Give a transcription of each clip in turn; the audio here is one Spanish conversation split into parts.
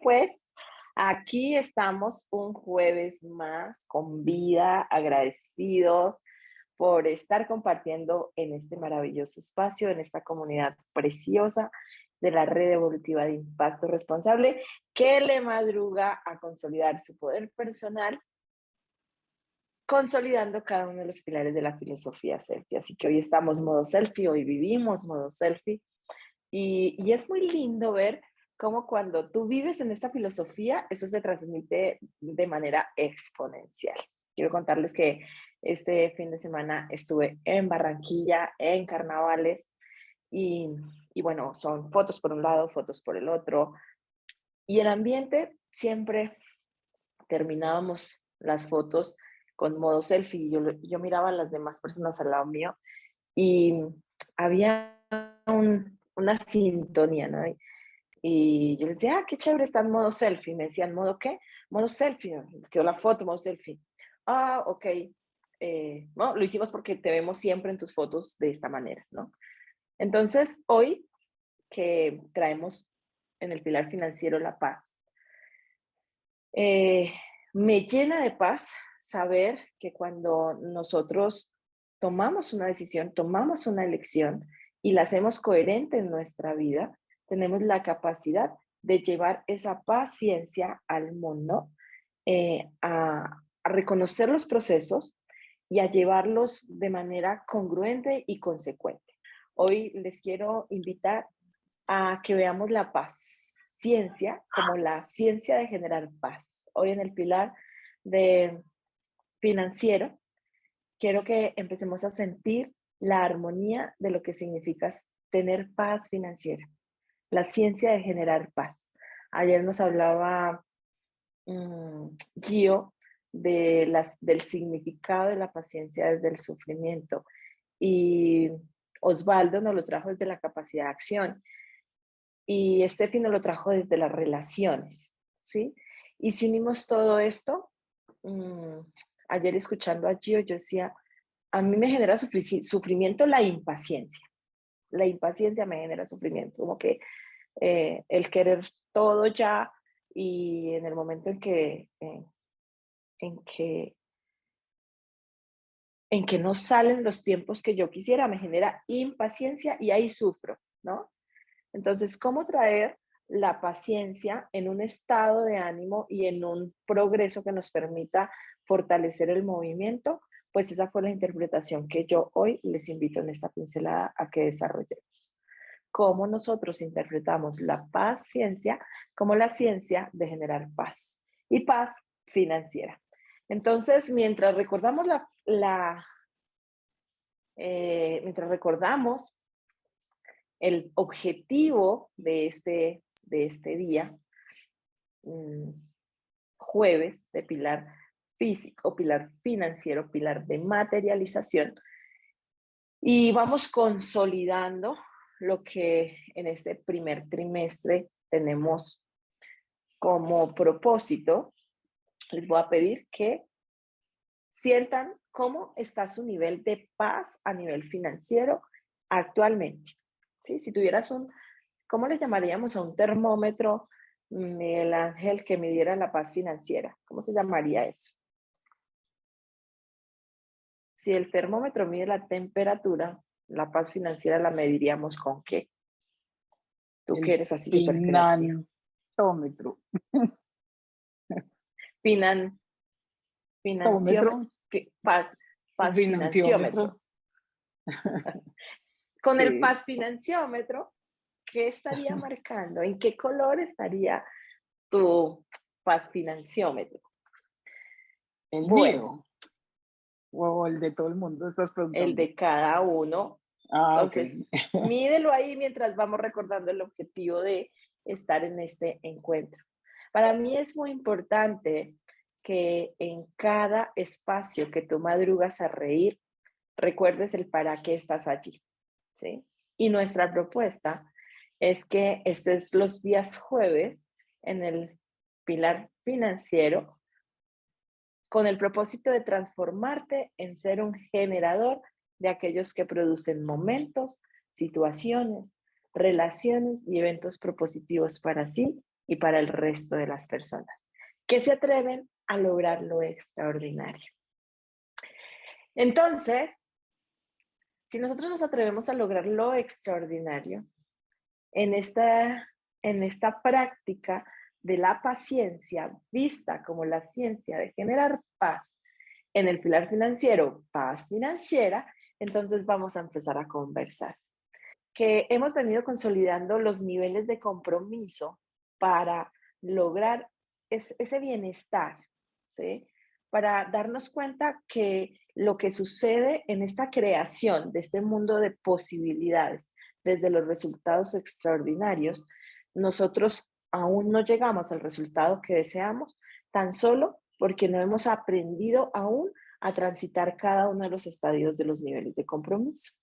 pues aquí estamos un jueves más con vida, agradecidos por estar compartiendo en este maravilloso espacio, en esta comunidad preciosa de la Red Evolutiva de Impacto Responsable, que le madruga a consolidar su poder personal, consolidando cada uno de los pilares de la filosofía selfie. Así que hoy estamos modo selfie, hoy vivimos modo selfie. Y es muy lindo ver cómo cuando tú vives en esta filosofía, eso se transmite de manera exponencial. Quiero contarles que este fin de semana estuve en Barranquilla, en carnavales, y, y bueno, son fotos por un lado, fotos por el otro. Y el ambiente siempre terminábamos las fotos con modo selfie. Yo miraba a las demás personas al lado mío y había una sintonía, ¿no? Y yo les decía, qué chévere, está en modo selfie. Me decían, ¿modo qué? Modo selfie. Quedó la foto, modo selfie. Ah, ok. No, lo hicimos porque te vemos siempre en tus fotos de esta manera, ¿no? Entonces, hoy que traemos en el pilar financiero la paz, eh, me llena de paz saber que cuando nosotros tomamos una decisión, tomamos una elección y la hacemos coherente en nuestra vida, tenemos la capacidad de llevar esa paciencia al mundo, a reconocer los procesos y a llevarlos de manera congruente y consecuente. Hoy les quiero invitar a que veamos la paciencia como la ciencia de generar paz. Hoy en el pilar de financiero, quiero que empecemos a sentir la armonía de lo que significa tener paz financiera, la ciencia de generar paz. Ayer nos hablaba Gio del significado de la paciencia desde el sufrimiento y Osvaldo nos lo trajo desde la capacidad de acción. Y Steffi nos lo trajo desde las relaciones, ¿sí? Y si unimos todo esto, mmm, ayer escuchando a Gio, yo decía, a mí me genera sufrimiento la impaciencia. La impaciencia me genera sufrimiento, como que el querer todo ya y en el momento en que, en que no salen los tiempos que yo quisiera, me genera impaciencia y ahí sufro, ¿no? Entonces, ¿cómo traer la paciencia en un estado de ánimo y en un progreso que nos permita fortalecer el movimiento? Pues esa fue la interpretación que yo hoy les invito en esta pincelada a que desarrollemos. Cómo nosotros interpretamos la paciencia como la ciencia de generar paz y paz financiera. Entonces, mientras recordamos el objetivo de este día, mm, jueves de pilar físico, pilar financiero, pilar de materialización, y vamos consolidando lo que en este primer trimestre tenemos como propósito. Les voy a pedir que sientan cómo está su nivel de paz a nivel financiero actualmente. ¿Sí? Si tuvieras ¿cómo le llamaríamos a un termómetro, Miguel Ángel, que midiera la paz financiera? ¿Cómo se llamaría eso? Si el termómetro mide la temperatura, la paz financiera la mediríamos ¿con qué? Tú El que eres así súper creativa. finantómetro. Finan, financiómetro, Tómetro, paz financiómetro. financiómetro. Con el Sí, paz financiómetro, ¿qué estaría marcando? ¿En qué color estaría tu paz financiómetro? el Bueno, mío o el de todo el mundo, estás el preguntando. de cada uno. Ah, ok. Entonces, mídelo ahí mientras vamos recordando el objetivo de estar en este encuentro. Para mí es muy importante que en cada espacio que tú madrugas a reír, recuerdes el para qué estás allí, ¿sí? Y nuestra propuesta es que estés los días jueves en el pilar financiero con el propósito de transformarte en ser un generador de aquellos que producen momentos, situaciones, relaciones y eventos propositivos para sí y para el resto de las personas que se atreven a lograr lo extraordinario. Entonces, si nosotros nos atrevemos a lograr lo extraordinario en esta práctica de la paciencia, vista como la ciencia de generar paz en el pilar financiero, paz financiera, entonces vamos a empezar a conversar. Que hemos venido consolidando los niveles de compromiso para lograr ese bienestar, ¿sí? Para darnos cuenta que lo que sucede en esta creación de este mundo de posibilidades, desde los resultados extraordinarios, nosotros aún no llegamos al resultado que deseamos, tan solo porque no hemos aprendido aún a transitar cada uno de los estadios de los niveles de compromiso.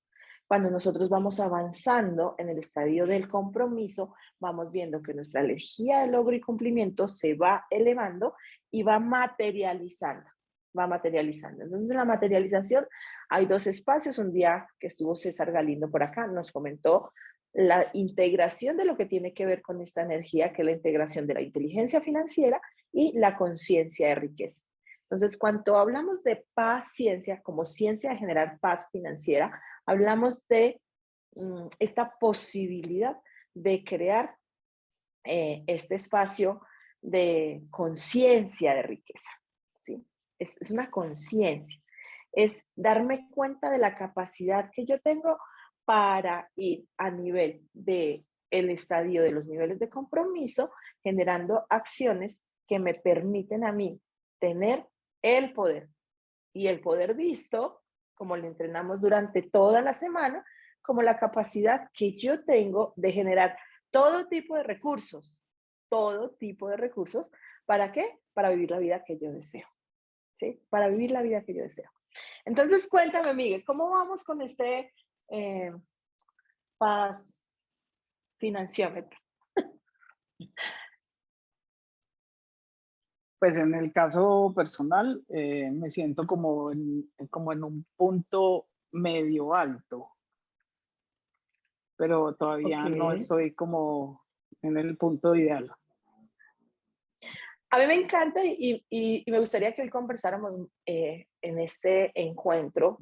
Cuando nosotros vamos avanzando en el estadio del compromiso, vamos viendo que nuestra energía de logro y cumplimiento se va elevando y va materializando, va materializando. Entonces, en la materialización hay dos espacios. Un día que estuvo César Galindo por acá, nos comentó la integración de lo que tiene que ver con esta energía, que es la integración de la inteligencia financiera y la conciencia de riqueza. Entonces, cuando hablamos de paciencia como ciencia de generar paz financiera, hablamos de esta posibilidad de crear este espacio de conciencia de riqueza, ¿sí? Es una conciencia, es darme cuenta de la capacidad que yo tengo para ir a nivel de el estadio de los niveles de compromiso, generando acciones que me permiten a mí tener el poder. Y el poder visto, como lo entrenamos durante toda la semana, como la capacidad que yo tengo de generar todo tipo de recursos. Todo tipo de recursos. ¿Para qué? Para vivir la vida que yo deseo. ¿Sí? Para vivir la vida que yo deseo. Entonces, cuéntame, Miguel, ¿cómo vamos con este paz financiómetro? Pues en el caso personal, me siento como en un punto medio alto, pero Ok. todavía no estoy como en el punto ideal. A mí me encanta y me gustaría que hoy conversáramos en este encuentro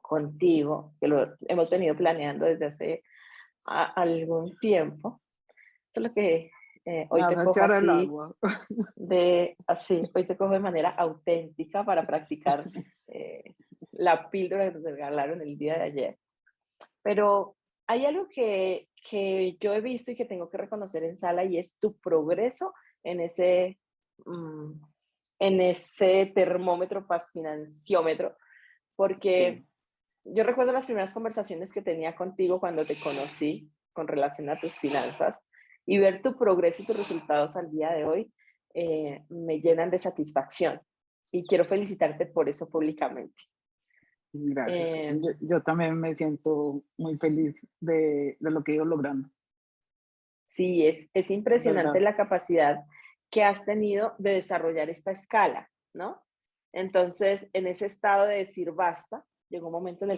contigo, que lo hemos venido planeando desde hace algún tiempo. Solo que Me hoy vas te a cojo echar el así, agua. hoy te cojo de manera auténtica para practicar eh, la píldora que nos regalaron el día de ayer. Pero hay algo que yo he visto y que tengo que reconocer en sala y es tu progreso en mm, en ese termómetro financiómetro, porque Sí, yo recuerdo las primeras conversaciones que tenía contigo cuando te conocí con relación a tus finanzas y ver tu progreso y tus resultados al día de hoy me llenan de satisfacción y quiero felicitarte por eso públicamente. gracias. Eh, Yo también me siento muy feliz de lo que he ido logrando, sí, es impresionante ¿verdad? la capacidad que has tenido de desarrollar esta escala, ¿no? Entonces, en ese estado de decir basta, llegó un momento en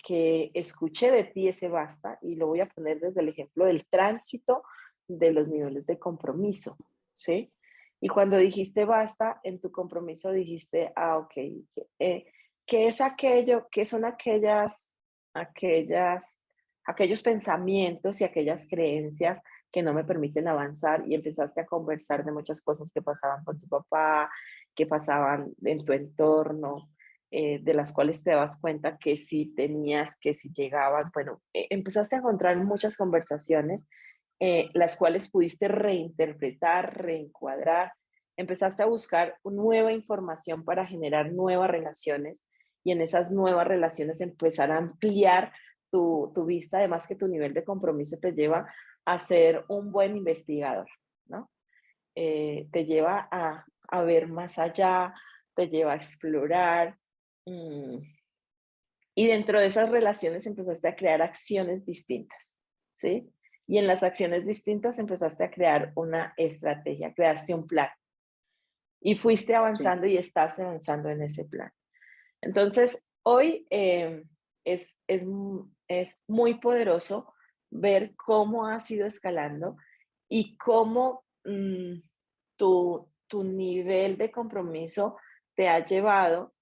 que escuché de ti ese basta y lo voy a poner desde el ejemplo del tránsito de los niveles de compromiso, ¿sí? Y cuando dijiste basta, en tu compromiso dijiste, ok, ¿qué es aquello, qué son aquellos pensamientos y aquellas creencias que no me permiten avanzar? Y empezaste a conversar de muchas cosas que pasaban con tu papá, que pasaban en tu entorno, de las cuales te dabas cuenta que si tenías, que si llegabas, bueno, empezaste a encontrar muchas conversaciones, las cuales pudiste reinterpretar, reencuadrar, empezaste a buscar nueva información para generar nuevas relaciones y en esas nuevas relaciones empezar a ampliar tu vista, además que tu nivel de compromiso te lleva a ser un buen investigador, ¿no? Te lleva a ver más allá, te lleva a explorar. mm, y dentro de esas relaciones empezaste a crear acciones distintas, ¿sí? Y en las acciones distintas empezaste a crear una estrategia, creaste un plan y fuiste Sí, avanzando y estás avanzando en ese plan. Entonces, hoy es muy poderoso ver cómo has ido escalando y cómo tu nivel de compromiso te ha llevado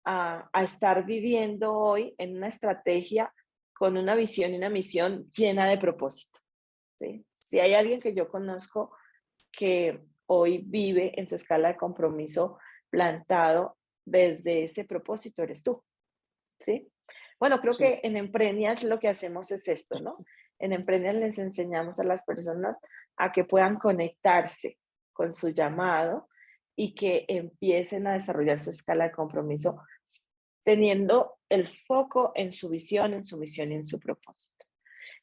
a estar viviendo hoy en una estrategia con una visión y una misión llena de propósito, ¿sí? Si hay alguien que yo conozco que hoy vive en su escala de compromiso plantado desde ese propósito, eres tú, ¿sí? Bueno, creo Sí. que en Emprenias lo que hacemos es esto, ¿no? En Emprenias les enseñamos a las personas a que puedan conectarse con su llamado y que empiecen a desarrollar su escala de compromiso teniendo el foco en su visión, en su misión y en su propósito.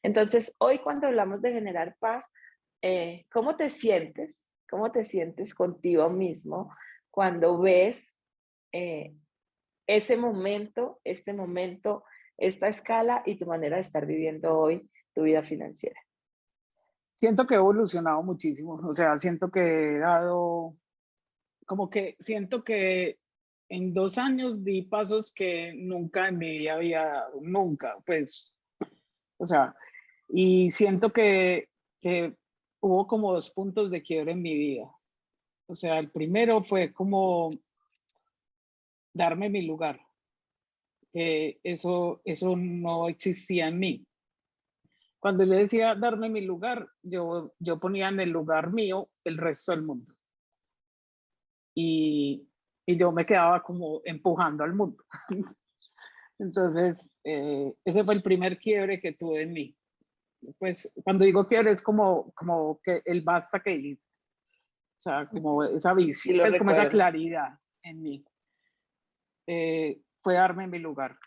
Entonces, hoy cuando hablamos de generar paz, ¿cómo te sientes? ¿Cómo te sientes contigo mismo cuando ves eh, ese momento, este momento, esta escala y tu manera de estar viviendo hoy tu vida financiera? Siento que he evolucionado muchísimo, o sea, siento que he dado, como que siento que en 2 años di pasos que nunca en mi vida había dado, nunca, pues, o sea, y siento que hubo como 2 puntos de quiebre en mi vida. O sea, el primero fue como darme mi lugar, que eso no existía en mí. Cuando le decía darme mi lugar, yo ponía en el lugar mío el resto del mundo. Y, y yo me quedaba como empujando al mundo. Entonces, ese fue el primer quiebre que tuve en mí. Pues cuando digo quiebre es como que el basta que hice. O sea, como esa Sí, visión, lo pues como esa recuerdo. claridad en mí. Fue darme mi lugar.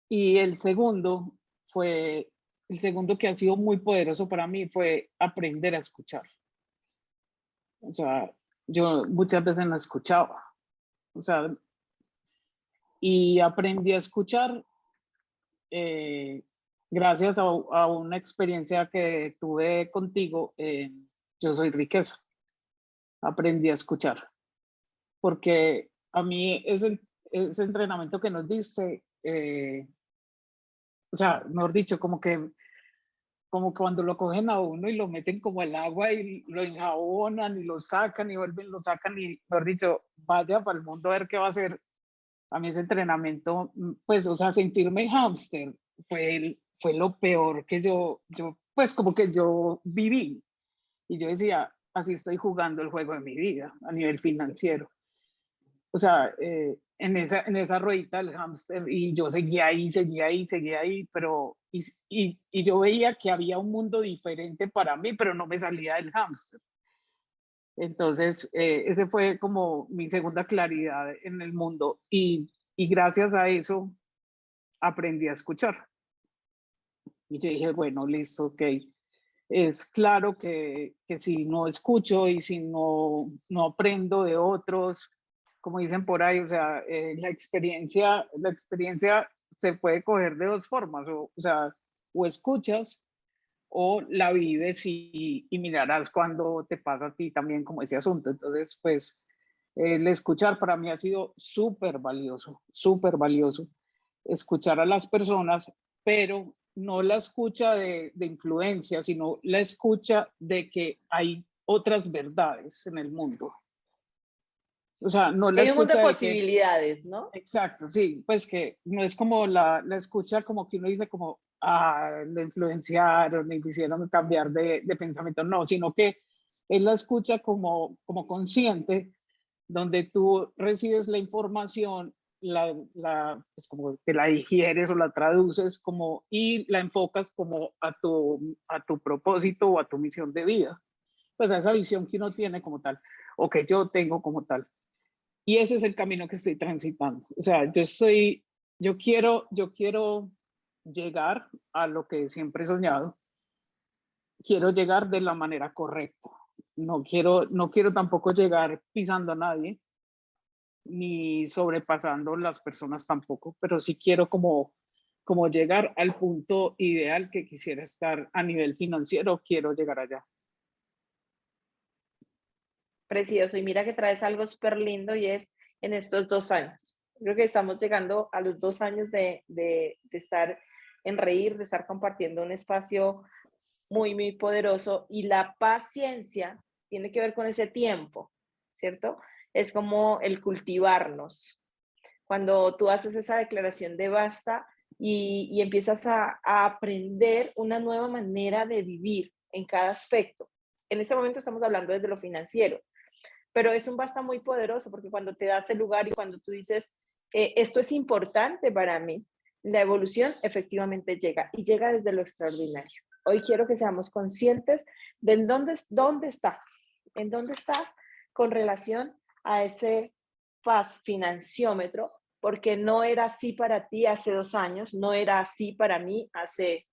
Y el segundo que ha sido muy poderoso para mí fue aprender a escuchar. O sea, yo muchas veces no escuchaba. O sea, y aprendí a escuchar eh, gracias a una experiencia que tuve contigo. Yo soy riqueza. Aprendí a escuchar. Porque a mí ese entrenamiento que nos diste, o sea, mejor dicho, como cuando lo cogen a uno y lo meten como al agua y lo enjabonan y lo sacan y vuelven, lo sacan y, mejor dicho, vaya para el mundo a ver qué va a hacer. A mí ese entrenamiento, pues, o sea, sentirme hámster fue lo peor que pues, como que yo viví. Y yo decía, así estoy jugando el juego de mi vida a nivel financiero. O sea, en esa ruedita del hámster y yo seguía ahí, seguía ahí, seguía ahí, pero y yo veía que había un mundo diferente para mí, pero no me salía del hámster. Entonces, ese fue como mi segunda claridad en el mundo y gracias a eso aprendí a escuchar. Y yo dije, bueno, listo, ok. Es claro que si no escucho y si no aprendo de otros, como dicen por ahí, o sea, la experiencia se puede coger de dos formas, o sea, o escuchas o la vives y mirarás cuando te pasa a ti también como ese asunto. Entonces, pues, el escuchar para mí ha sido súper valioso, súper valioso. Escuchar a las personas, pero no la escucha de influencia, sino la escucha de que hay otras verdades en el mundo. O sea, no la Hay un mundo de escucha de que, posibilidades, ¿no? exacto, sí, pues que no es como la escucha como que uno dice como, lo influenciaron, me hicieron cambiar de pensamiento, no, sino que es la escucha como consciente, donde tú recibes la información, pues como que la digieres o la traduces como, y la enfocas como a tu propósito o a tu misión de vida, pues a esa visión que uno tiene como tal, o que yo tengo como tal. Y ese es el camino que estoy transitando. O sea, yo quiero llegar a lo que siempre he soñado. Quiero llegar de la manera correcta. No quiero tampoco llegar pisando a nadie, ni sobrepasando las personas tampoco, pero sí quiero como llegar al punto ideal que quisiera estar a nivel financiero, quiero llegar allá. Precioso. Y mira que traes algo súper lindo y es en estos 2 años. Creo que estamos llegando a los 2 años de estar en Reír, de estar compartiendo un espacio muy, muy poderoso. Y la paciencia tiene que ver con ese tiempo, ¿cierto? Es como el cultivarnos. Cuando tú haces esa declaración de basta y empiezas a aprender una nueva manera de vivir en cada aspecto. En este momento estamos hablando desde lo financiero, pero es un basta muy poderoso porque cuando te das el lugar y cuando tú dices, esto es importante para mí, la evolución efectivamente llega y llega desde lo extraordinario. Hoy quiero que seamos conscientes de en dónde estás con relación a ese paz financiómetro, porque no era así para ti hace 2 años, no era así para mí hace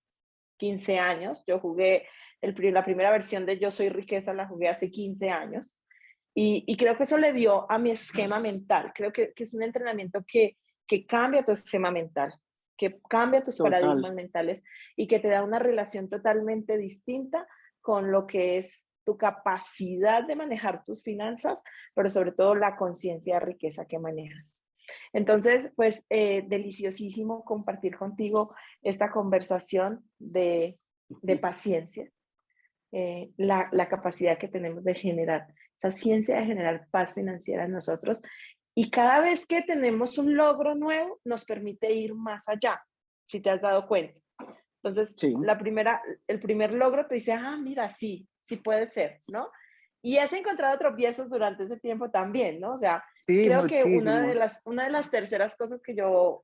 15 años. Yo jugué la primera versión de Yo Soy Riqueza, la jugué hace 15 años. Y creo que eso le dio a mi esquema mental. Creo que es un entrenamiento que cambia tu esquema mental, que cambia tus Total. paradigmas mentales y que te da una relación totalmente distinta con lo que es tu capacidad de manejar tus finanzas, pero sobre todo la conciencia de riqueza que manejas. Entonces, pues deliciosísimo compartir contigo esta conversación de paciencia, la capacidad que tenemos de generar, esa ciencia de generar paz financiera en nosotros. Y cada vez que tenemos un logro nuevo, nos permite ir más allá, si te has dado cuenta. Entonces, Sí, el primer logro te dice, ah, mira, sí, sí puede ser, ¿no? Y has encontrado tropiezos durante ese tiempo también, ¿no? O sea, sí, creo que muchísimos. una de las terceras cosas que yo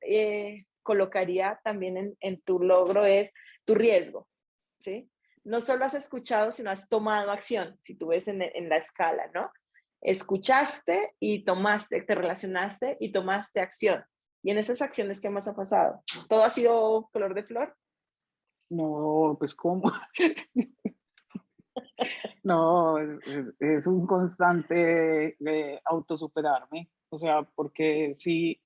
colocaría también en tu logro es tu riesgo, ¿sí? No solo has escuchado, sino has tomado acción, si tú ves en la escala, ¿no? Escuchaste y tomaste, te relacionaste y tomaste acción. Y en esas acciones, ¿qué más ha pasado? ¿Todo ha sido color de flor? No, pues cómo. No, es un constante autosuperarme. O sea, porque si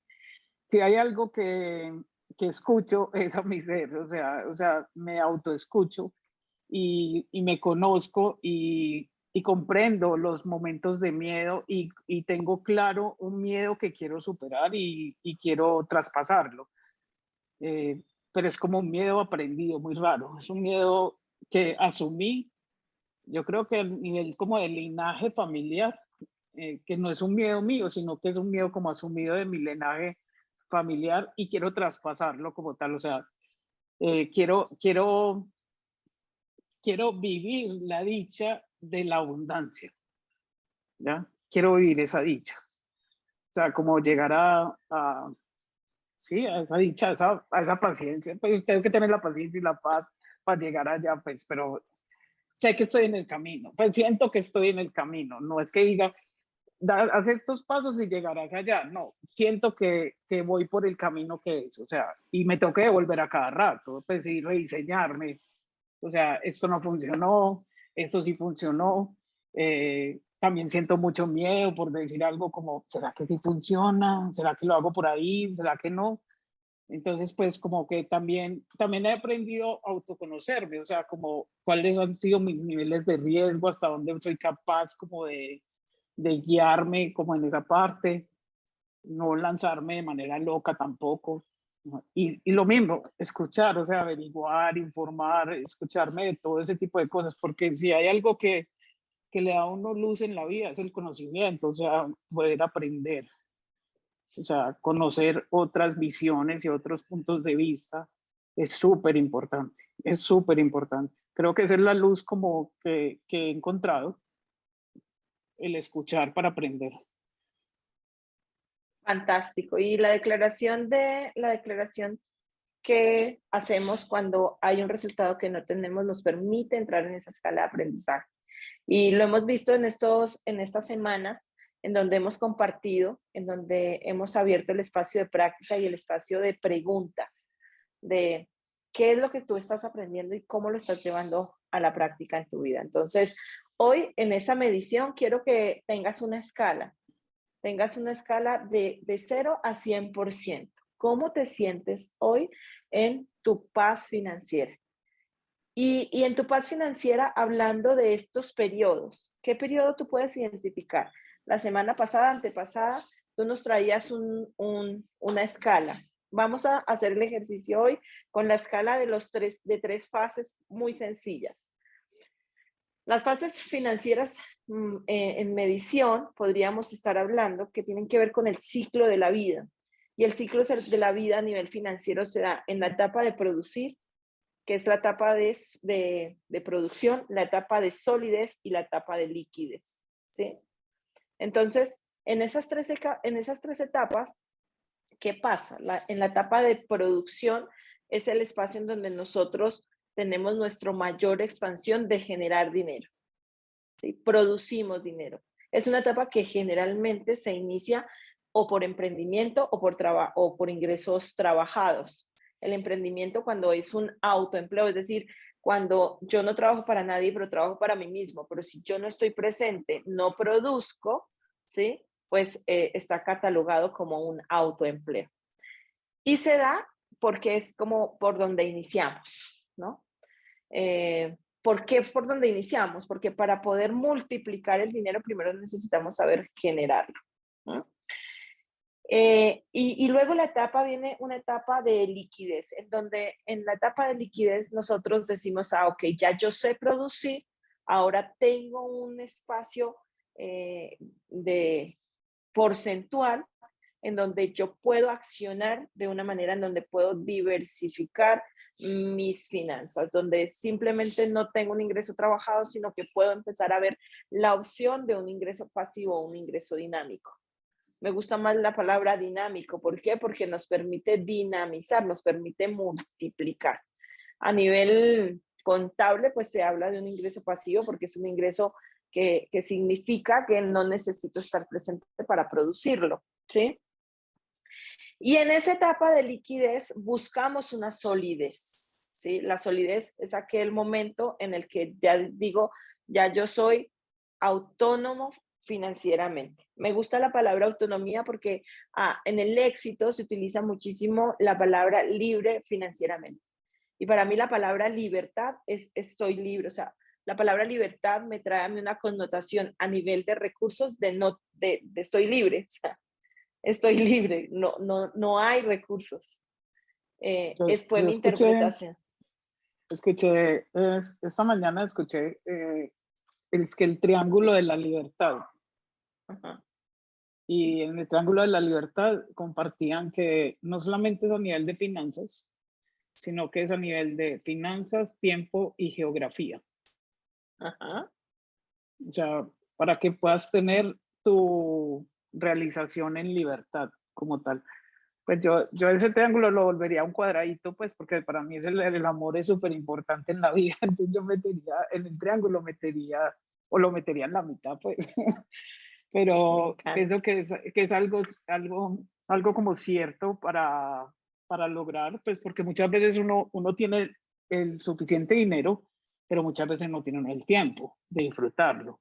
hay algo que escucho es a mi ser, o sea, me autoescucho y me conozco y comprendo los momentos de miedo y tengo claro un miedo que quiero superar y quiero traspasarlo. Eh, pero es como un miedo aprendido, muy raro. Es un miedo que asumí, yo creo que a nivel como de linaje familiar, que no es un miedo mío, sino que es un miedo como asumido de mi linaje familiar y quiero traspasarlo como tal. O sea, quiero vivir la dicha de la abundancia, ¿ya? Quiero vivir esa dicha. O sea, como llegar sí, a esa dicha, a esa paciencia. Pues tengo que tener la paciencia y la paz para llegar allá, pues, pero sé que estoy en el camino. Pues siento que estoy en el camino. No es que diga, haz estos pasos y llegarás allá. No, siento que voy por el camino que es. O sea, y me tengo que devolver a cada rato, pues, y rediseñarme. O sea, esto no funcionó, esto sí funcionó. También siento mucho miedo por decir algo como, ¿será que sí funciona? ¿Será que lo hago por ahí? ¿Será que no? Entonces, pues como que también he aprendido a autoconocerme, o sea, como cuáles han sido mis niveles de riesgo, hasta dónde soy capaz como de guiarme como en esa parte, no lanzarme de manera loca tampoco. ¿No? Y lo mismo, escuchar, o sea, averiguar, informar, escucharme de todo ese tipo de cosas, porque si hay algo que le da a uno luz en la vida es el conocimiento, o sea, poder aprender, o sea, conocer otras visiones y otros puntos de vista es súper importante, es súper importante. Creo que esa es la luz como que he encontrado, el escuchar para aprender. Fantástico. Y la declaración que hacemos cuando hay un resultado que no tenemos nos permite entrar en esa escala de aprendizaje. Y lo hemos visto en estas semanas en donde hemos compartido, en donde hemos abierto el espacio de práctica y el espacio de preguntas, de qué es lo que tú estás aprendiendo y cómo lo estás llevando a la práctica en tu vida. Entonces, hoy en esa medición quiero que tengas una escala de 0 a 100%. ¿Cómo te sientes hoy en tu paz financiera? Y en tu paz financiera, hablando de estos periodos, ¿qué periodo tú puedes identificar? La semana pasada, antepasada, tú nos traías una escala. Vamos a hacer el ejercicio hoy con la escala de tres fases muy sencillas. Las fases financieras en medición podríamos estar hablando que tienen que ver con el ciclo de la vida. Y el ciclo de la vida a nivel financiero se da en la etapa de producir, que es la etapa de producción, la etapa de solidez y la etapa de liquidez. ¿Sí? Entonces, en esas tres etapas, ¿qué pasa? En la etapa de producción es el espacio en donde nosotros tenemos nuestra mayor expansión de generar dinero. ¿Sí? Producimos dinero. Es una etapa que generalmente se inicia o por emprendimiento o por ingresos trabajados. El emprendimiento cuando es un autoempleo, es decir, cuando yo no trabajo para nadie, pero trabajo para mí mismo, pero si yo no estoy presente, no produzco, ¿sí? Pues está catalogado como un autoempleo. Y se da porque es como por donde iniciamos, ¿no? ¿Por qué es por donde iniciamos? Porque para poder multiplicar el dinero, primero necesitamos saber generarlo, ¿no? Y luego la etapa viene una etapa de liquidez, en donde en la etapa de liquidez nosotros decimos, ok, ya yo sé producir, ahora tengo un espacio de porcentual en donde yo puedo accionar de una manera en donde puedo diversificar mis finanzas, donde simplemente no tengo un ingreso trabajado, sino que puedo empezar a ver la opción de un ingreso pasivo o un ingreso dinámico. Me gusta más la palabra dinámico. ¿Por qué? Porque nos permite dinamizar, nos permite multiplicar. A nivel contable, pues se habla de un ingreso pasivo porque es un ingreso que significa que no necesito estar presente para producirlo, ¿sí? Y en esa etapa de liquidez buscamos una solidez, ¿sí? La solidez es aquel momento en el que ya digo, ya yo soy autónomo financieramente. Me gusta la palabra autonomía porque en el éxito se utiliza muchísimo la palabra libre financieramente. Y para mí la palabra libertad es estoy libre, o sea, la palabra libertad me trae a mí una connotación a nivel de recursos de estoy libre, o sea, estoy libre, no hay recursos. Fue Yo mi interpretación. escuché, esta mañana escuché el triángulo de la libertad. Ajá. Y en el triángulo de la libertad compartían que no solamente es a nivel de finanzas, sino que es a nivel de finanzas, tiempo y geografía. Ajá. O sea, para que puedas tener tu realización en libertad como tal. Pues yo ese triángulo lo volvería a un cuadradito, pues porque para mí el amor es súper importante en la vida. Entonces yo metería en el triángulo, o lo metería en la mitad, pues. Me Pero encanta. pienso que es algo como cierto para lograr, pues porque muchas veces uno tiene el suficiente dinero, pero muchas veces no tiene el tiempo de disfrutarlo.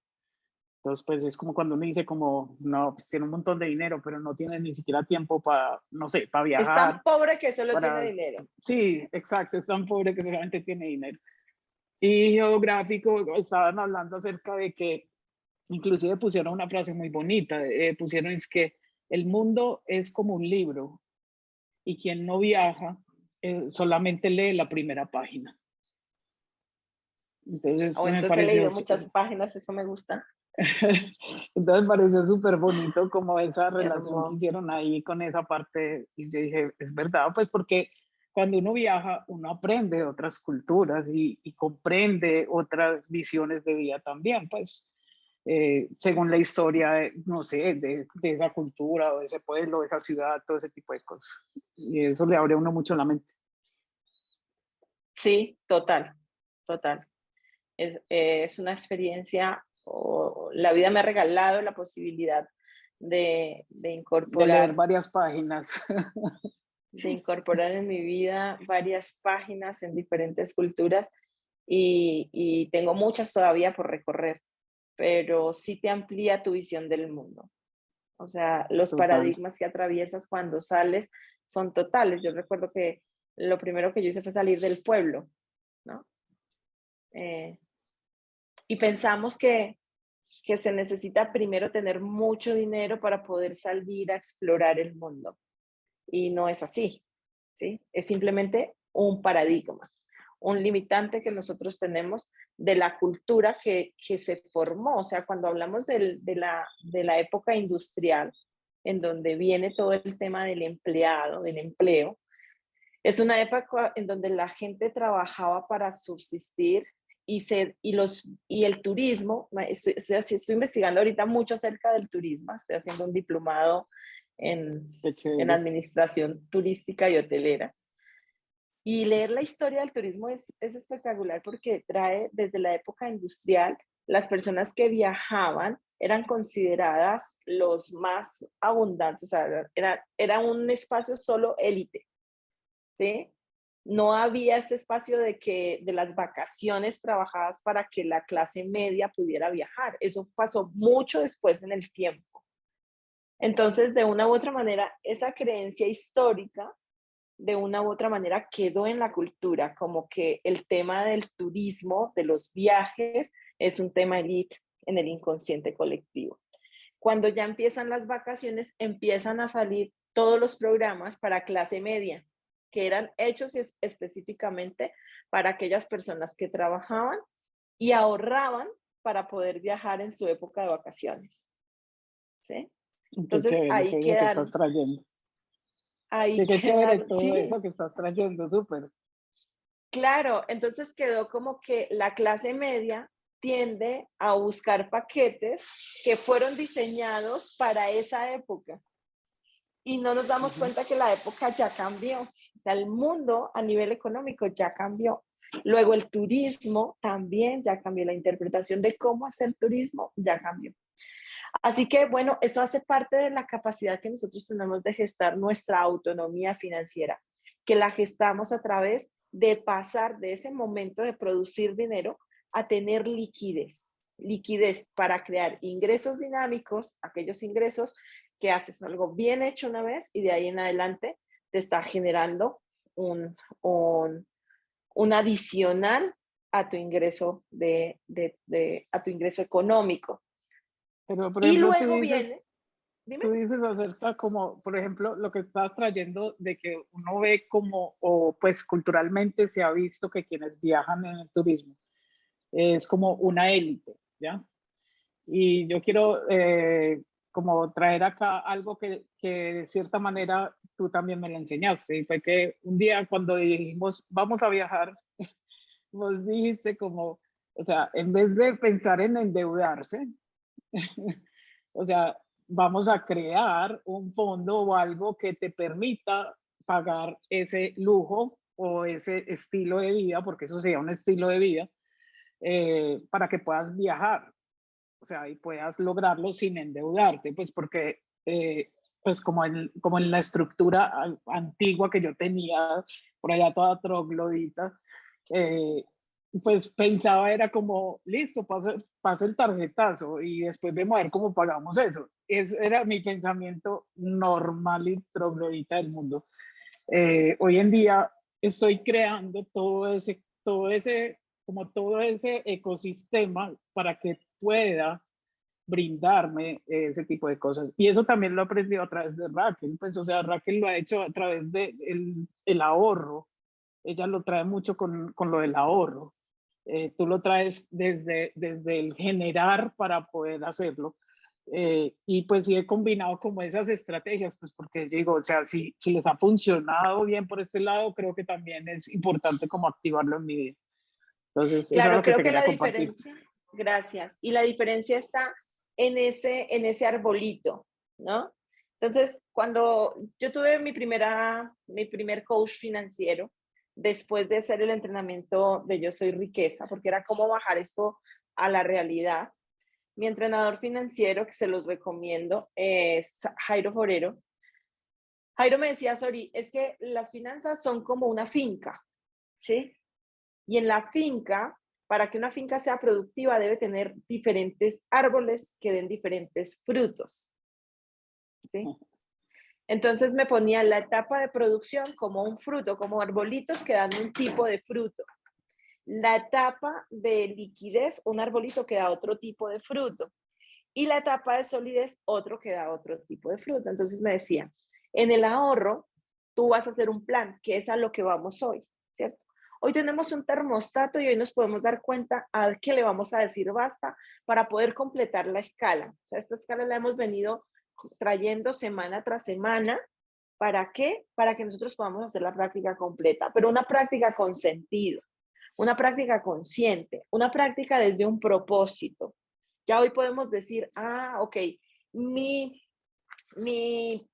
Entonces, pues es como cuando uno dice como, no, pues tiene un montón de dinero, pero no tiene ni siquiera tiempo para, no sé, para Es tan viajar, pobre que solo tiene para... dinero. Sí, exacto, es tan pobre que solamente tiene dinero. Y geográfico, estaban hablando acerca de que inclusive pusieron una frase muy bonita, pusieron es que el mundo es como un libro y quien no viaja solamente lee la primera página. Entonces O me entonces he pareció, leído muchas páginas, eso me gusta. entonces me pareció súper bonito como esa relación que Hermoso. hicieron ahí con esa parte y yo dije, es verdad, pues porque cuando uno viaja, uno aprende de otras culturas y comprende otras visiones de vida también, pues. Según la historia, no sé, de esa cultura o de ese pueblo, de esa ciudad, todo ese tipo de cosas. Y eso le abre a uno mucho la mente. Sí, total, total. Es una experiencia, la vida me ha regalado la posibilidad de De leer incorporar, varias páginas. de incorporar en mi vida varias páginas en diferentes culturas y tengo muchas todavía por recorrer, pero sí te amplía tu visión del mundo. O sea, los Total. paradigmas que atraviesas cuando sales son totales. Yo recuerdo que lo primero que yo hice fue salir del pueblo, ¿no? Eh, y pensamos que se necesita primero tener mucho dinero para poder salir a explorar el mundo. Y no es así, ¿sí? Es simplemente un paradigma. un limitante que nosotros tenemos de la cultura que se formó. O sea, cuando hablamos de la época industrial, en donde viene todo el tema del empleado, del empleo, es una época en donde la gente trabajaba para subsistir y el turismo, estoy investigando ahorita mucho acerca del turismo, estoy haciendo un diplomado Qué en chévere. administración turística y hotelera. Y leer la historia del turismo es espectacular porque trae desde la época industrial, las personas que viajaban eran consideradas los más abundantes, o sea, era un espacio solo élite, ¿sí? No había este espacio de las vacaciones trabajadas para que la clase media pudiera viajar. Eso pasó mucho después en el tiempo. Entonces, de una u otra manera, esa creencia histórica de una u otra manera quedó en la cultura, como que el tema del turismo, de los viajes, es un tema elite en el inconsciente colectivo. Cuando ya empiezan las vacaciones, empiezan a salir todos los programas para clase media, que eran hechos específicamente para aquellas personas que trabajaban y ahorraban para poder viajar en su época de vacaciones, ¿sí? Qué Entonces chévere todo eso que estás trayendo. ahí Qué chévere quedaron, todo sí, eso que estás trayendo, súper. claro, entonces quedó como que la clase media tiende a buscar paquetes que fueron diseñados para esa época y no nos damos Ujú. cuenta que la época ya cambió. O sea, el mundo a nivel económico ya cambió. Luego el turismo también ya cambió, la interpretación de cómo hacer turismo ya cambió. Así que bueno, eso hace parte de la capacidad que nosotros tenemos de gestar nuestra autonomía financiera, que la gestamos a través de pasar de ese momento de producir dinero a tener liquidez. Liquidez para crear ingresos dinámicos, aquellos ingresos que haces algo bien hecho una vez y de ahí en adelante te está generando un, un, un adicional a tu ingreso a tu ingreso económico. Pero, por Y ejemplo, luego viene, dime. tú dices acerca como, por ejemplo, lo que estás trayendo de que uno ve como, o pues culturalmente se ha visto que quienes viajan en el turismo es como una élite, ¿ya? Y yo quiero como traer acá algo que de cierta manera tú también me lo enseñaste, y fue que un día cuando dijimos vamos a viajar, vos dijiste como, o sea, en vez de pensar en endeudarse, o sea, vamos a crear un fondo o algo que te permita pagar ese lujo o ese estilo de vida, porque eso sería un estilo de vida, para que puedas viajar, o sea, y puedas lograrlo sin endeudarte, pues porque, pues como en la estructura antigua que yo tenía, por allá toda troglodita, eh, pues pensaba era como, listo, pasa el tarjetazo y después vemos a ver cómo pagamos eso. Ese era mi pensamiento normal y troglodita del mundo. Hoy en día estoy creando como todo ese ecosistema para que pueda brindarme ese tipo de cosas. Y eso también lo he aprendido a través de Raquel, pues, o sea, Raquel lo ha hecho a través de el ahorro. Ella lo trae mucho con lo del ahorro. Tú lo traes desde el generar para poder hacerlo. Y pues sí he combinado como esas estrategias, pues porque digo, o sea, si les ha funcionado bien por este lado, creo que también es importante como activarlo en mi vida. Entonces, eso es Claro, lo que creo te que quería la compartir. diferencia, gracias, y la diferencia está en ese arbolito, ¿no? Entonces, cuando yo tuve mi primer coach financiero, después de hacer el entrenamiento de Yo Soy Riqueza, porque era cómo bajar esto a la realidad, mi entrenador financiero, que se los recomiendo, es Jairo Forero. Jairo me decía, Sori, es que las finanzas son como una finca, ¿sí? Y en la finca, para que una finca sea productiva, debe tener diferentes árboles que den diferentes frutos, ¿sí? Entonces me ponía la etapa de producción como un fruto, como arbolitos que dan un tipo de fruto. La etapa de liquidez, un arbolito que da otro tipo de fruto. Y la etapa de solidez, otro que da otro tipo de fruto. Entonces me decía, en el ahorro, tú vas a hacer un plan, que es a lo que vamos hoy, ¿cierto? Hoy tenemos un termostato y hoy nos podemos dar cuenta a qué le vamos a decir basta para poder completar la escala. O sea, esta escala la hemos venido trayendo semana tras semana. ¿Para qué? Para que nosotros podamos hacer la práctica completa, pero una práctica con sentido, una práctica consciente, una práctica desde un propósito. Ya hoy podemos decir, ok, mi, mi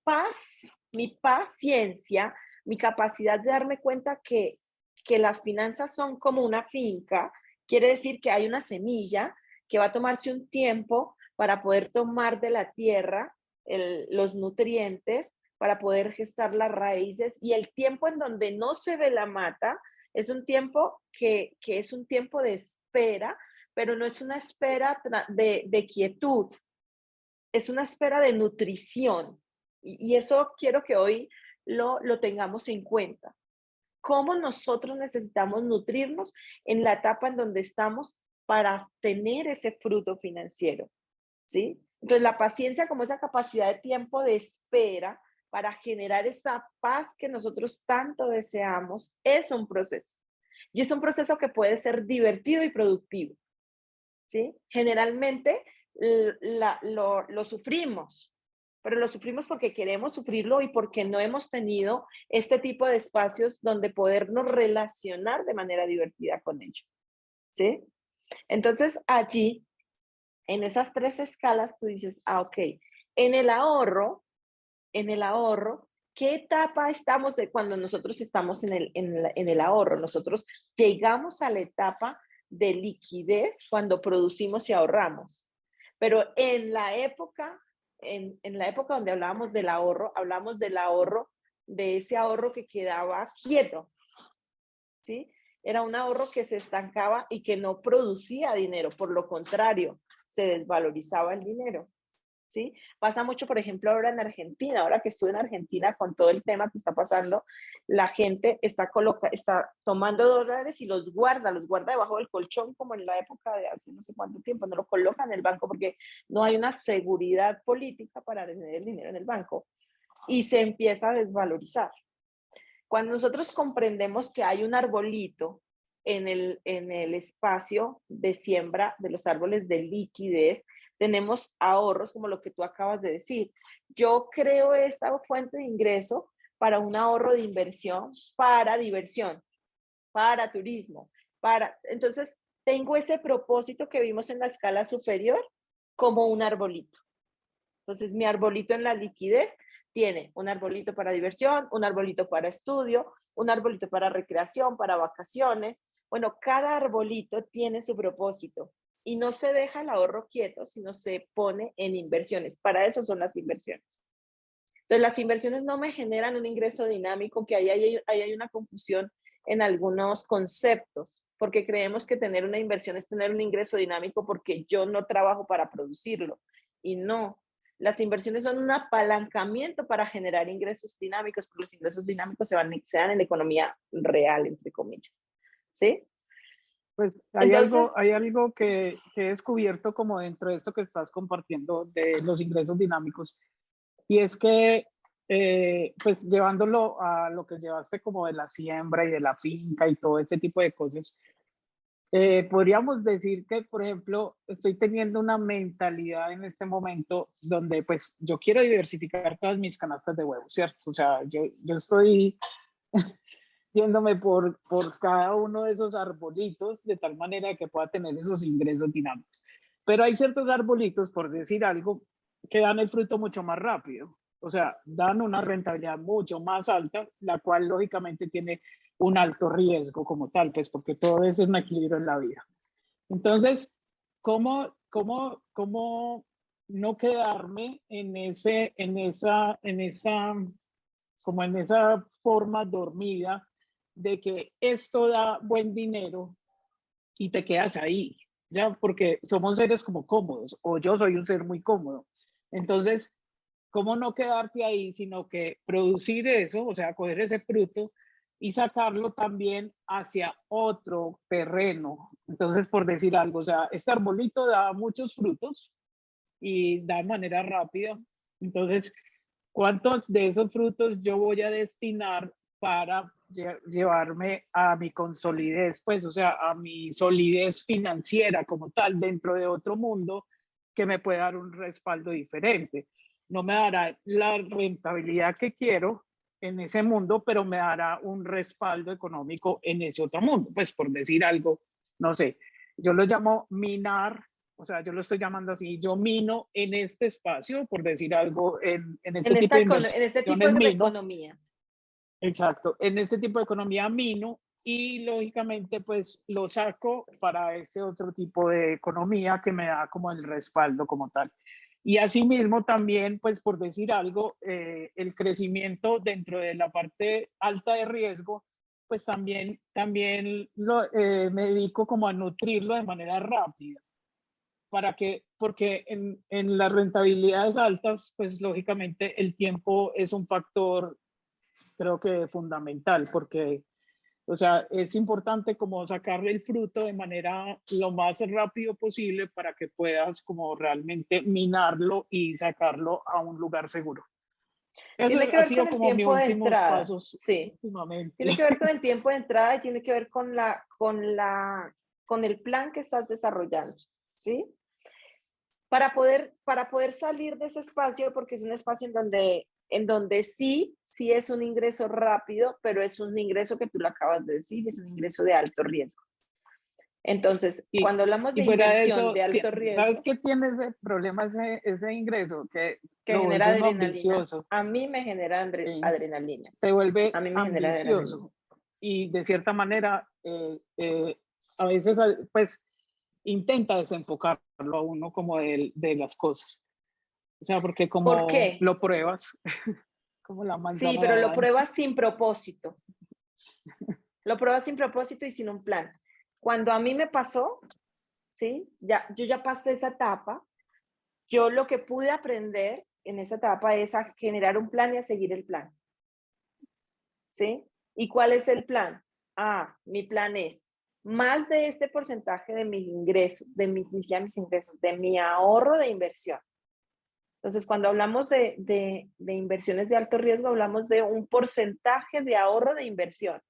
paciencia, mi capacidad de darme cuenta que las finanzas son como una finca, quiere decir que hay una semilla que va a tomarse un tiempo para poder tomar de la tierra los nutrientes, para poder gestar las raíces, y el tiempo en donde no se ve la mata es un tiempo que es un tiempo de espera, pero no es una espera de quietud, es una espera de nutrición. Y eso quiero que hoy lo tengamos en cuenta. Cómo nosotros necesitamos nutrirnos en la etapa en donde estamos para tener ese fruto financiero, ¿sí? Entonces, la paciencia como esa capacidad de tiempo de espera para generar esa paz que nosotros tanto deseamos es un proceso. Y es un proceso que puede ser divertido y productivo, ¿sí? Generalmente lo sufrimos, pero lo sufrimos porque queremos sufrirlo y porque no hemos tenido este tipo de espacios donde podernos relacionar de manera divertida con ello, ¿sí? Entonces, allí, en esas tres escalas, tú dices, ok, en el ahorro, ¿qué etapa estamos de cuando nosotros estamos en el ahorro? Nosotros llegamos a la etapa de liquidez cuando producimos y ahorramos. Pero en la época donde hablábamos del ahorro, hablamos del ahorro, de ese ahorro que quedaba quieto, ¿sí? Era un ahorro que se estancaba y que no producía dinero, por lo contrario, se desvalorizaba el dinero, ¿sí? Pasa mucho, por ejemplo, ahora en Argentina, ahora que estuve en Argentina con todo el tema que está pasando, la gente está tomando dólares y los guarda debajo del colchón, como en la época de hace no sé cuánto tiempo, no lo colocan en el banco porque no hay una seguridad política para tener el dinero en el banco y se empieza a desvalorizar. Cuando nosotros comprendemos que hay un arbolito en el espacio de siembra de los árboles de liquidez, tenemos ahorros como lo que tú acabas de decir. Yo creo esta fuente de ingreso para un ahorro de inversión, para diversión, para turismo, entonces tengo ese propósito que vimos en la escala superior como un arbolito. Entonces, mi arbolito en la liquidez tiene un arbolito para diversión, un arbolito para estudio, un arbolito para recreación, para vacaciones. Bueno, cada arbolito tiene su propósito y no se deja el ahorro quieto, sino se pone en inversiones. Para eso son las inversiones. Entonces, las inversiones no me generan un ingreso dinámico, que ahí hay una confusión en algunos conceptos, porque creemos que tener una inversión es tener un ingreso dinámico porque yo no trabajo para producirlo. Y no, las inversiones son un apalancamiento para generar ingresos dinámicos, porque los ingresos dinámicos se dan en la economía real, entre comillas. ¿Sí? Pues Entonces, hay algo que he descubierto como dentro de esto que estás compartiendo de los ingresos dinámicos, y es que, pues llevándolo a lo que llevaste como de la siembra y de la finca y todo este tipo de cosas, podríamos decir que, por ejemplo, estoy teniendo una mentalidad en este momento donde pues yo quiero diversificar todas mis canastas de huevos, ¿cierto? O sea, yo estoy yéndome por cada uno de esos arbolitos de tal manera que pueda tener esos ingresos dinámicos. Pero hay ciertos arbolitos, por decir algo, que dan el fruto mucho más rápido. O sea, dan una rentabilidad mucho más alta, la cual lógicamente tiene un alto riesgo como tal, pues porque todo eso es un equilibrio en la vida. Entonces, ¿cómo no quedarme como en esa forma dormida de que esto da buen dinero y te quedas ahí, ya? Porque somos seres como cómodos, o yo soy un ser muy cómodo. Entonces, ¿cómo no quedarte ahí, sino que producir eso, o sea, coger ese fruto y sacarlo también hacia otro terreno? Entonces, por decir algo, o sea, este arbolito da muchos frutos y da de manera rápida. Entonces, ¿cuántos de esos frutos yo voy a destinar para llevarme a mi consolidez, pues, o sea, a mi solidez financiera como tal, dentro de otro mundo que me puede dar un respaldo diferente. No me dará la rentabilidad que quiero en ese mundo, pero me dará un respaldo económico en ese otro mundo. Pues por decir algo, no sé, yo lo llamo minar, o sea, yo lo estoy llamando así, yo mino en este espacio, por decir algo, en este tipo de En este tipo inversiones de mino. economía. Exacto, en este tipo de economía mino y lógicamente pues lo saco para este otro tipo de economía que me da como el respaldo como tal. Y asimismo también, pues por decir algo, el crecimiento dentro de la parte alta de riesgo, pues también me dedico como a nutrirlo de manera rápida. Porque en las rentabilidades altas, pues lógicamente el tiempo es un factor, creo que fundamental, porque, o sea, es importante como sacarle el fruto de manera lo más rápido posible para que puedas como realmente minarlo y sacarlo a un lugar seguro. Eso Tiene que ha ver con sido el como mis tiempo de últimos entrada, pasos sí. Tiene últimamente. que ver con el tiempo de entrada y tiene que ver con el plan que estás desarrollando, ¿sí? Para poder salir de ese espacio, porque es un espacio en donde sí es un ingreso rápido, pero es un ingreso que tú lo acabas de decir, es un ingreso de alto riesgo. Entonces, Y, cuando hablamos y de fuera de inversión eso, de alto ¿sabes riesgo, qué tiene ese problema, ese ingreso? Que que lo genera vuelve uno adrenalina, ambicioso, a mí me genera ¿sí? adrenalina. Se vuelve A mí me genera adrenalina. ambicioso y de cierta manera a veces pues intenta desenfocarlo a uno como de las cosas. O sea, porque ¿Por como qué? lo pruebas, como la Sí, manzana de pero lo Adán. pruebas sin propósito. Lo pruebas sin propósito y sin un plan. Cuando a mí me pasó, ¿sí? Yo ya pasé esa etapa. Yo lo que pude aprender en esa etapa es a generar un plan y a seguir el plan, ¿sí? ¿Y cuál es el plan? Mi plan es más de este porcentaje de mis ingresos, mis ingresos, de mi ahorro de inversión. Entonces, cuando hablamos de inversiones de alto riesgo, hablamos de un porcentaje de ahorro de inversión.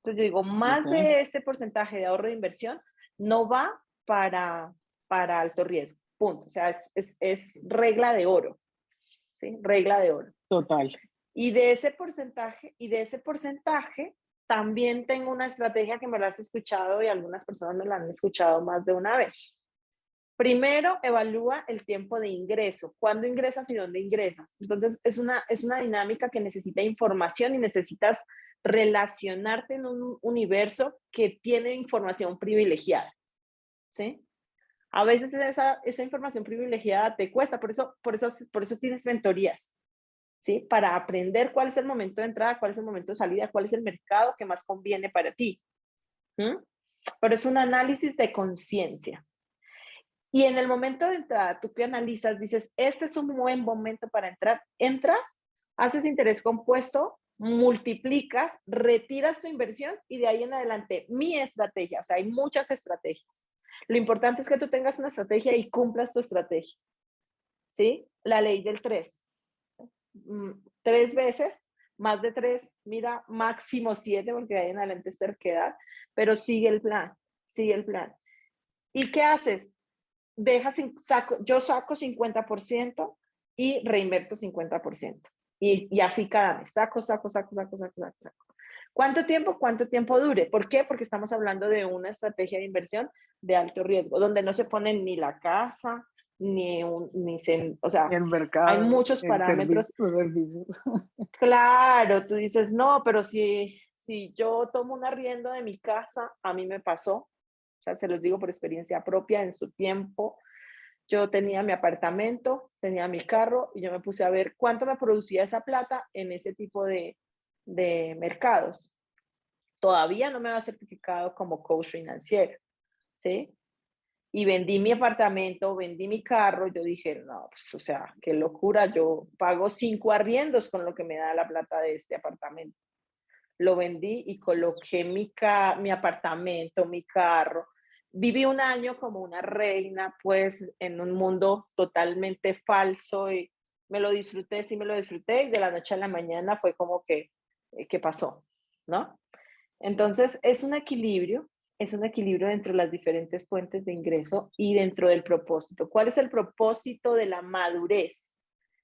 Entonces, yo digo, más Okay. de este porcentaje de ahorro de inversión no va para alto riesgo. Punto. O sea, es regla de oro. ¿Sí? Regla de oro. Total. Y de ese porcentaje, también tengo una estrategia que me la has escuchado y algunas personas me la han escuchado más de una vez. Primero, evalúa el tiempo de ingreso. ¿Cuándo ingresas y dónde ingresas? Entonces, es una dinámica que necesita información y necesitas relacionarte en un universo que tiene información privilegiada. ¿Sí? A veces esa información privilegiada te cuesta, por eso tienes mentorías. ¿Sí? Para aprender cuál es el momento de entrada, cuál es el momento de salida, cuál es el mercado que más conviene para ti. ¿Mm? Pero es un análisis de conciencia. Y en el momento de entrada, tú que analizas, dices, este es un buen momento para entrar, entras, haces interés compuesto, multiplicas, retiras tu inversión y de ahí en adelante, mi estrategia, o sea, hay muchas estrategias. Lo importante es que tú tengas una estrategia y cumplas tu estrategia. ¿Sí? La ley del 3. 3 veces, más de 3, mira, máximo 7, porque de ahí en adelante es terquedad, pero sigue el plan, sigue el plan. ¿Y qué haces? Yo saco 50% y reinverto 50%. Y así cada mes, saco. ¿Cuánto tiempo? ¿Cuánto tiempo dure? ¿Por qué? Porque estamos hablando de una estrategia de inversión de alto riesgo, donde no se pone ni la casa, o sea, El hay mercado, muchos el parámetros. servicio, los servicios. Claro, tú dices, no, pero si yo tomo un arriendo de mi casa, a mí me pasó, o sea, se los digo por experiencia propia, en su tiempo, yo tenía mi apartamento, tenía mi carro y yo me puse a ver cuánto me producía esa plata en ese tipo de mercados. Todavía no me había certificado como coach financiero, ¿sí? Y vendí mi apartamento, vendí mi carro, yo dije, no, pues, o sea, qué locura, yo pago 5 arriendos con lo que me da la plata de este apartamento. Lo vendí y coloqué mi apartamento, mi carro. Viví un año como una reina, pues, en un mundo totalmente falso y me lo disfruté, sí me lo disfruté y de la noche a la mañana fue como que ¿qué pasó? ¿No? Entonces, es un equilibrio dentro de las diferentes fuentes de ingreso y dentro del propósito. ¿Cuál es el propósito de la madurez?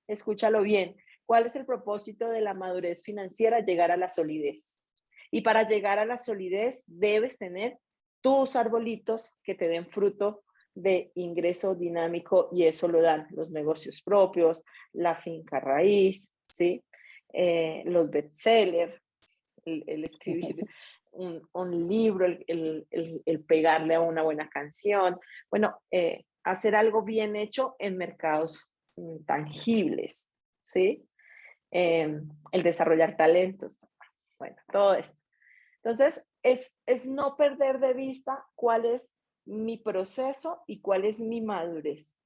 Escúchalo bien. ¿Cuál es el propósito de la madurez financiera? Llegar a la solidez. Y para llegar a la solidez debes tener tus arbolitos que te den fruto de ingreso dinámico, y eso lo dan los negocios propios, la finca raíz, ¿sí? Los bestsellers, el escribir un libro, el pegarle a una buena canción, bueno, hacer algo bien hecho en mercados tangibles, ¿sí? El desarrollar talentos, bueno, todo esto. Entonces, es no perder de vista cuál es mi proceso y cuál es mi madurez,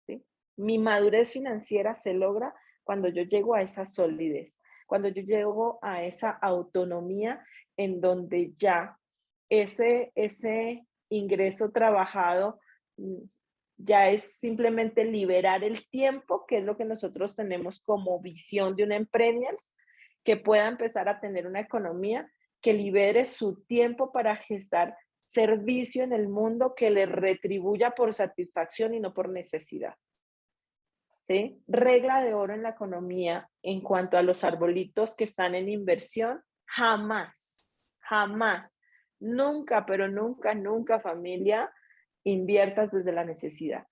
¿sí? Mi madurez financiera se logra cuando yo llego a esa solidez, cuando yo llego a esa autonomía en donde ya ese ingreso trabajado ya es simplemente liberar el tiempo, que es lo que nosotros tenemos como visión de una emprendedor, que pueda empezar a tener una economía que libere su tiempo para gestar servicio en el mundo que le retribuya por satisfacción y no por necesidad. ¿Sí? Regla de oro en la economía en cuanto a los arbolitos que están en inversión: jamás, jamás, nunca, pero nunca, nunca, familia, inviertas desde la necesidad.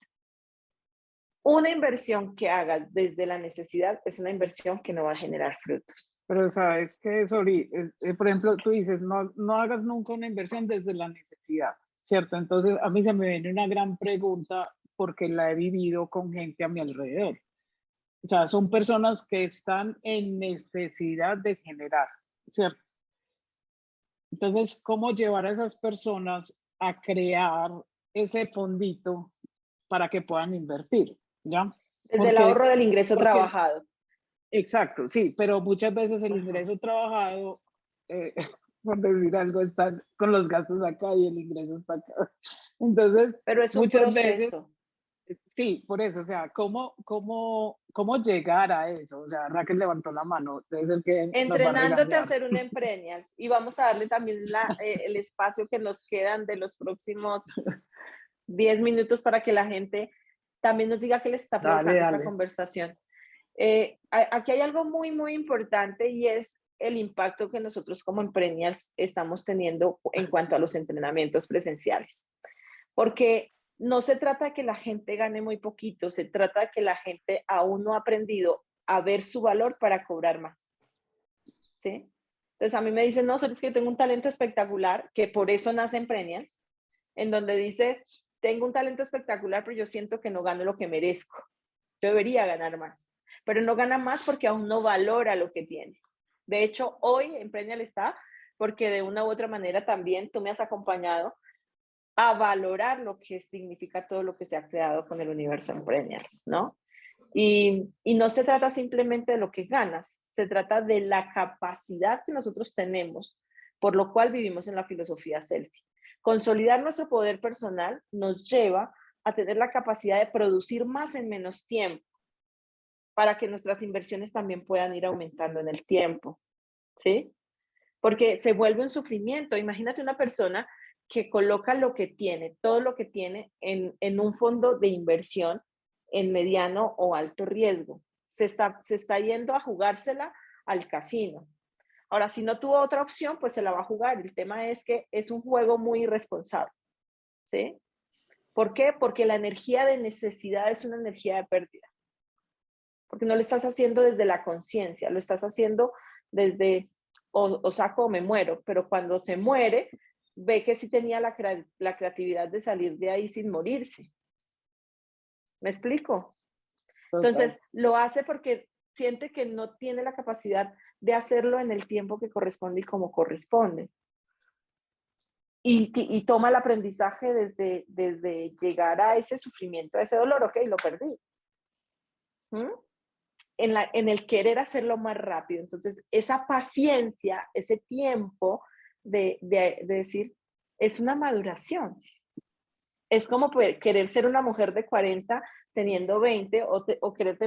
Una inversión que hagas desde la necesidad es una inversión que no va a generar frutos. Pero sabes que, Sori, por ejemplo, tú dices, no, no hagas nunca una inversión desde la necesidad, ¿cierto? Entonces, a mí se me viene una gran pregunta porque la he vivido con gente a mi alrededor. O sea, son personas que están en necesidad de generar, ¿cierto? Entonces, ¿cómo llevar a esas personas a crear ese fondito para que puedan invertir? ¿Ya? Desde el Porque, ahorro del ingreso porque trabajado. exacto, sí, pero muchas veces el Ajá. ingreso trabajado, eh, por decir algo, está con los gastos acá y el ingreso está acá. Entonces, Pero es un muchas veces, proceso. sí, por eso, o sea, ¿cómo llegar a eso? O sea, Raquel levantó la mano, debe ser que nos va a Entrenándote a regañar. ser un emprendedor, y vamos a darle también el espacio que nos quedan de los próximos 10 minutos para que la gente también nos diga qué les está Dale, provocando esta dale. conversación. Aquí hay algo muy, muy importante, y es el impacto que nosotros como emprendedores estamos teniendo en cuanto a los entrenamientos presenciales. Porque no se trata de que la gente gane muy poquito, se trata de que la gente aún no ha aprendido a ver su valor para cobrar más, ¿sí? Entonces a mí me dicen, no, es que yo tengo un talento espectacular, que por eso nacen Premias, en donde dices, tengo un talento espectacular, pero yo siento que no gano lo que merezco. Yo debería ganar más, pero no gana más porque aún no valora lo que tiene. De hecho, hoy en Premial está porque de una u otra manera también tú me has acompañado a valorar lo que significa todo lo que se ha creado con el universo Emprenders, ¿no? Y no se trata simplemente de lo que ganas, se trata de la capacidad que nosotros tenemos, por lo cual vivimos en la filosofía selfie. Consolidar nuestro poder personal nos lleva a tener la capacidad de producir más en menos tiempo, para que nuestras inversiones también puedan ir aumentando en el tiempo, ¿sí? Porque se vuelve un sufrimiento. Imagínate una persona que coloca lo que tiene, todo lo que tiene en un fondo de inversión en mediano o alto riesgo. Se está yendo a jugársela al casino. Ahora, si no tuvo otra opción, pues se la va a jugar. El tema es que es un juego muy irresponsable, ¿sí? ¿Por qué? Porque la energía de necesidad es una energía de pérdida. Porque no lo estás haciendo desde la conciencia, lo estás haciendo desde o saco o me muero, pero cuando se muere, ve que sí tenía la creatividad de salir de ahí sin morirse. ¿Me explico? Total. Entonces, lo hace porque siente que no tiene la capacidad de hacerlo en el tiempo que corresponde y como corresponde. Y toma el aprendizaje desde llegar a ese sufrimiento, a ese dolor, ok, lo perdí. ¿Mm? En el querer hacerlo más rápido. Entonces, esa paciencia, ese tiempo de decir, es una maduración. Es como querer ser una mujer de 40 teniendo 20 o querer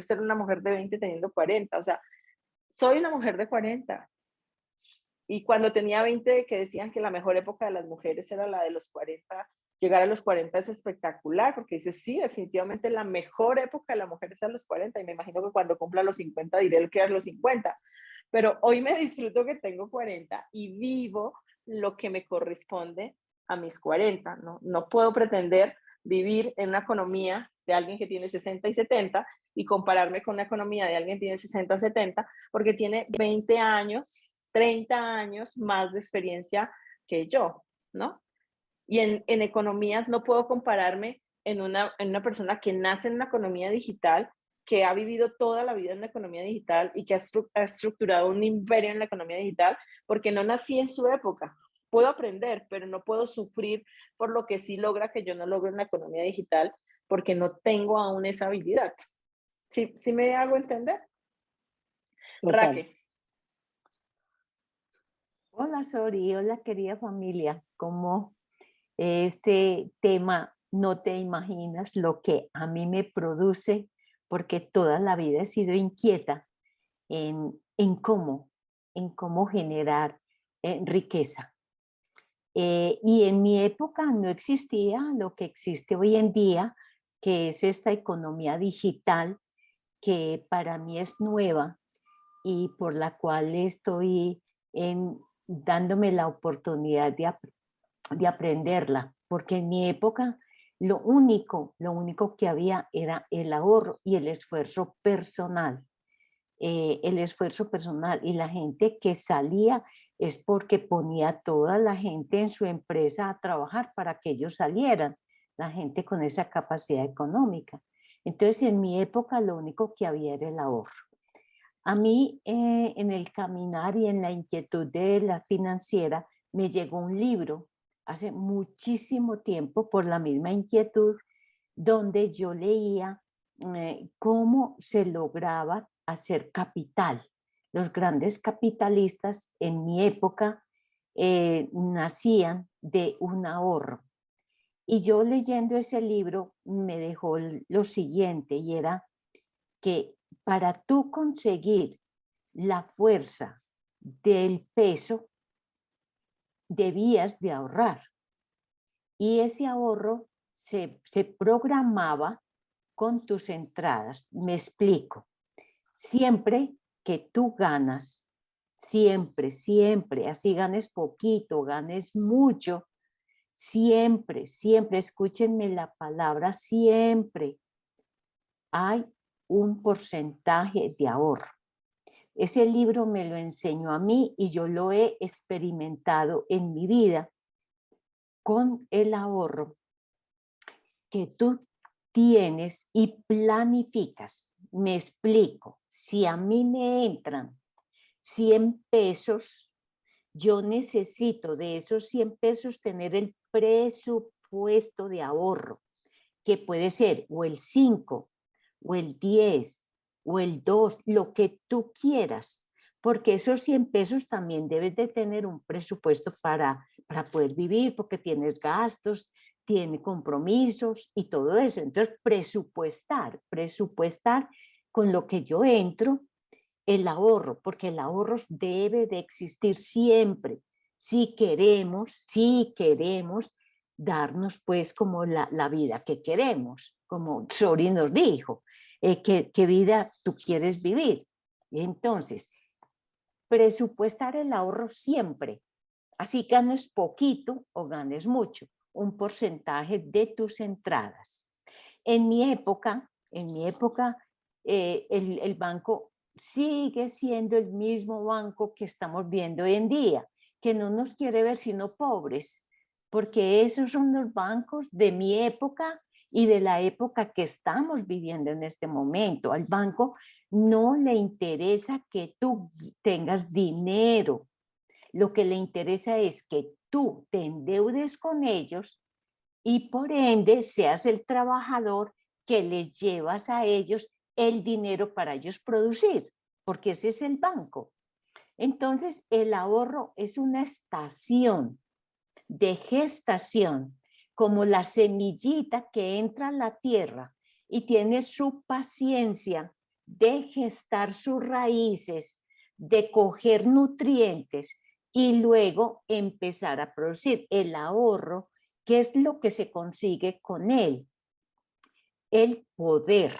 ser una mujer de 20 teniendo 40. O sea, soy una mujer de 40. Y cuando tenía 20, que decían que la mejor época de las mujeres era la de los 40, llegar a los 40 es espectacular, porque dices, sí, definitivamente la mejor época de la mujer es a los 40, y me imagino que cuando cumpla los 50 diré lo que es los 50. Pero hoy me disfruto que tengo 40 y vivo lo que me corresponde a mis 40. No puedo pretender vivir en una economía de alguien que tiene 60 y 70 y compararme con una economía de alguien que tiene 60, 70, porque tiene 20 años, 30 años más de experiencia que yo, ¿no? Y en economías no puedo compararme en una persona que nace en una economía digital, que ha vivido toda la vida en la economía digital y que ha estructurado un imperio en la economía digital, porque no nací en su época. Puedo aprender, pero no puedo sufrir por lo que sí logra que yo no logro en la economía digital, porque no tengo aún esa habilidad. ¿Sí me hago entender? Total. Raque. Hola Sori, hola querida familia. Como este tema no te imaginas lo que a mí me produce, porque toda la vida he sido inquieta en cómo generar riqueza. Y en mi época no existía lo que existe hoy en día, que es esta economía digital que para mí es nueva y por la cual estoy dándome la oportunidad de aprenderla, porque en mi época lo único que había era el ahorro y el esfuerzo personal, y la gente que salía es porque ponía a toda la gente en su empresa a trabajar para que ellos salieran, la gente con esa capacidad económica. Entonces en mi época lo único que había era el ahorro. A mí, en el caminar y en la inquietud de la financiera, me llegó un libro hace muchísimo tiempo por la misma inquietud, donde yo leía cómo se lograba hacer capital. Los grandes capitalistas en mi época nacían de un ahorro. Y yo leyendo ese libro me dejó lo siguiente, y era que para tú conseguir la fuerza del peso, debías de ahorrar. Y ese ahorro se programaba con tus entradas. Me explico. Siempre que tú ganas, siempre, así ganes poquito, ganes mucho, siempre, escúchenme la palabra siempre, hay un porcentaje de ahorro. Ese libro me lo enseñó a mí y yo lo he experimentado en mi vida con el ahorro que tú tienes y planificas. Me explico. Si a mí me entran 100 pesos, yo necesito de esos 100 pesos tener el presupuesto de ahorro, que puede ser o el 5, o el 10, o el 2, lo que tú quieras, porque esos 100 pesos también debes de tener un presupuesto para poder vivir, porque tienes gastos, tiene compromisos y todo eso. Entonces, presupuestar con lo que yo entro, el ahorro, porque el ahorro debe de existir siempre, si queremos darnos pues como la vida que queremos, como Sori nos dijo, ¿qué vida tú quieres vivir? Entonces, presupuestar el ahorro siempre, así ganes poquito o ganes mucho, un porcentaje de tus entradas. En mi época, el banco sigue siendo el mismo banco que estamos viendo hoy en día, que no nos quiere ver sino pobres, porque esos son los bancos de mi época y de la época que estamos viviendo en este momento. Al banco no le interesa que tú tengas dinero, lo que le interesa es que tú te endeudes con ellos y por ende seas el trabajador que les llevas a ellos el dinero para ellos producir, porque ese es el banco. Entonces, el ahorro es una estación de gestación, como la semillita que entra a la tierra y tiene su paciencia de gestar sus raíces, de coger nutrientes y luego empezar a producir. El ahorro, ¿qué es lo que se consigue con él? El poder.